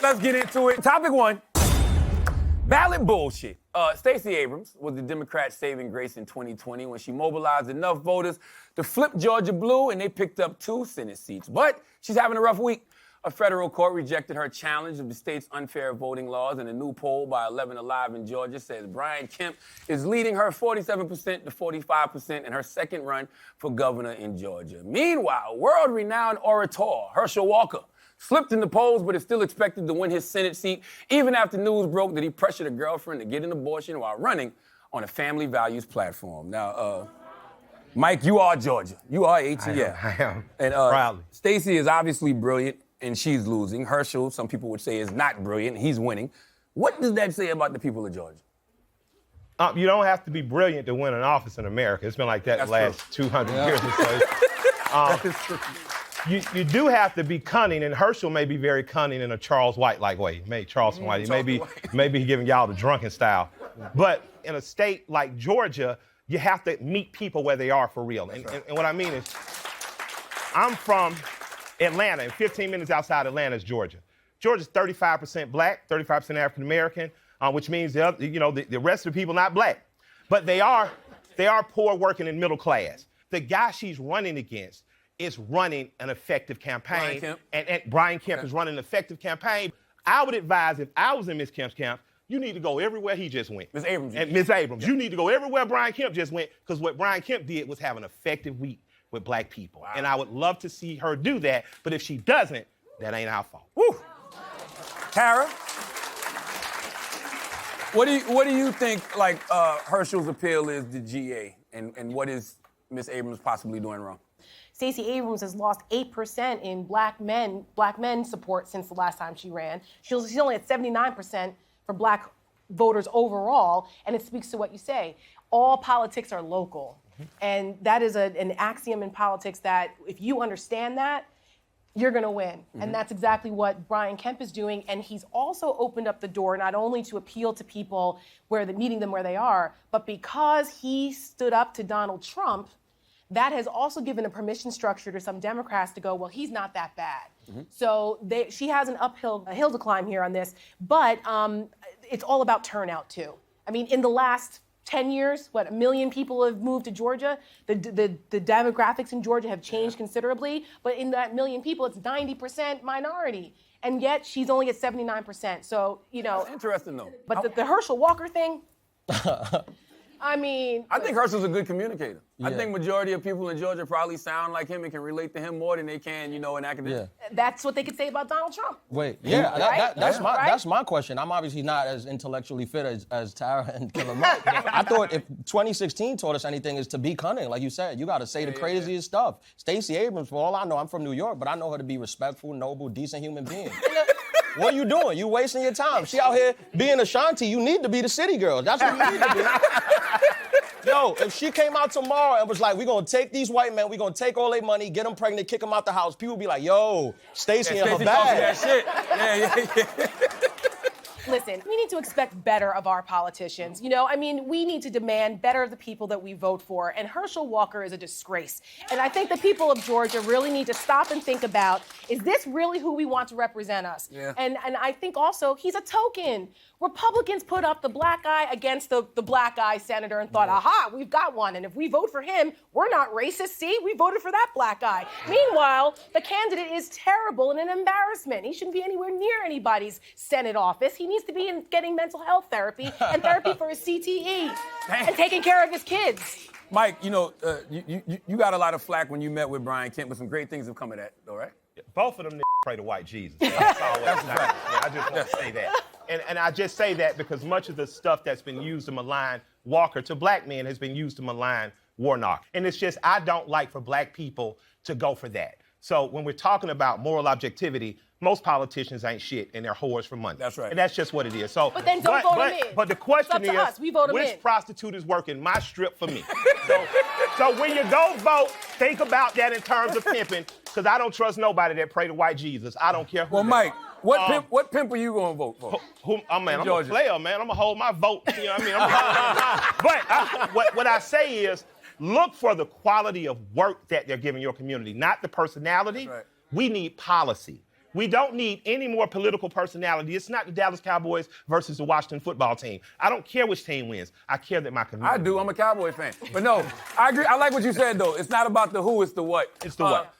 let's get into it. Topic 1, ballot bullshit. Stacey Abrams was the Democrats' saving grace in 2020 when she mobilized enough voters to flip Georgia blue, and they picked up 2 Senate seats. But she's having a rough week. A federal court rejected her challenge of the state's unfair voting laws, and a new poll by 11 Alive in Georgia says Brian Kemp is leading her 47% to 45% in her second run for governor in Georgia. Meanwhile, world-renowned orator Herschel Walker slipped in the polls, but is still expected to win his Senate seat, even after news broke that he pressured a girlfriend to get an abortion while running on a family values platform. Now, Mike, you are Georgia. You are ATL. I am. And proudly. Stacey is obviously brilliant, and she's losing. Herschel, some people would say, is not brilliant. He's winning. What does that say about the people of Georgia? You don't have to be brilliant to win an office in America. It's been like that the last 200 years or so. That is true. You do have to be cunning, and Herschel may be very cunning in a Charles White-like way. Charleston White. Maybe giving y'all the drunken style. But in a state like Georgia, you have to meet people where they are for real. And what I mean is, I'm from Atlanta, and 15 minutes outside Atlanta is Georgia. Georgia's 35% black, 35% African American, which means the rest of the people not black, but they are poor, working, and middle class. The guy she's running against is running an effective campaign, and Brian Kemp is running an effective campaign. I would advise, if I was in Ms. Kemp's camp, you need to go everywhere he just went. Ms. Abrams. And Ms. Abrams, you need to go everywhere Brian Kemp just went, because what Brian Kemp did was have an effective week with black people. Wow. And I would love to see her do that, but if she doesn't, that ain't our fault. Woo! Tara, what do you think Herschel's appeal is to GA, and what is Ms. Abrams possibly doing wrong? Stacey Abrams has lost 8% in black men support since the last time she ran. She's only at 79% for black voters overall, and it speaks to what you say. All politics are local. And that is an axiom in politics that if you understand that, you're going to win. And that's exactly what Brian Kemp is doing. And he's also opened up the door not only to appeal to people meeting them where they are, but because he stood up to Donald Trump, that has also given a permission structure to some Democrats to go, well, he's not that bad. So she has a hill to climb here on this, but it's all about turnout too. I mean, in the last 10 years, 1 million people have moved to Georgia. The demographics in Georgia have changed considerably, but in that 1 million people, it's 90% minority. And yet she's only at 79%. So, That's interesting though. But the Herschel Walker thing, I think Herschel's a good communicator. Yeah. I think majority of people in Georgia probably sound like him and can relate to him more than they can, in academia. Yeah. That's what they could say about Donald Trump. Wait, yeah, that's my question. I'm obviously not as intellectually fit as Tara and Killer Mike. I thought if 2016 taught us anything is to be cunning, like you said. You got to say the craziest stuff. Stacey Abrams, for all I know, I'm from New York, but I know her to be respectful, noble, decent human being. What are you doing? You wasting your time. She out here being Ashanti. You need to be the city girl. That's what you need to be. Yo, if she came out tomorrow and was like, we're going to take these white men, we're going to take all their money, get them pregnant, kick them out the house, people would be like, yo, Stacey in her bag. That shit. Listen, we need to expect better of our politicians. We need to demand better of the people that we vote for. And Herschel Walker is a disgrace. And I think the people of Georgia really need to stop and think about, is this really who we want to represent us? Yeah. And I think also he's a token. Republicans put up the black guy against the black guy senator and thought, aha, we've got one. And if we vote for him, we're not racist. See, we voted for that black guy. Meanwhile, the candidate is terrible and an embarrassment. He shouldn't be anywhere near anybody's Senate office. He needs to be getting mental health therapy and therapy for his CTE and taking care of his kids. Mike, you got a lot of flack when you met with Brian Kemp, but some great things have come of that, all right? Both of them pray to white Jesus. That's always nice. I just want to say that. And I just say that because much of the stuff that's been used to malign Walker to black men has been used to malign Warnock. And it's just, I don't like for black people to go for that. So when we're talking about moral objectivity, most politicians ain't shit and they're whores for money. That's right. And that's just what it is. So, but then don't vote them in. But the question is, which prostitute is working my strip for me? So when you go vote, think about that in terms of pimping, because I don't trust nobody that pray to white Jesus. I don't care who. Well, Mike, what pimp are you going to vote for? I'm a player, man. I'm going to hold my vote. You know what I mean? But what I say is, look for the quality of work that they're giving your community, not the personality. Right. We need policy. We don't need any more political personality. It's not the Dallas Cowboys versus the Washington football team. I don't care which team wins. I care that my community I do. I'm a Cowboy fan. But no, I agree. I like what you said, though. It's not about the who, it's the what. It's the what.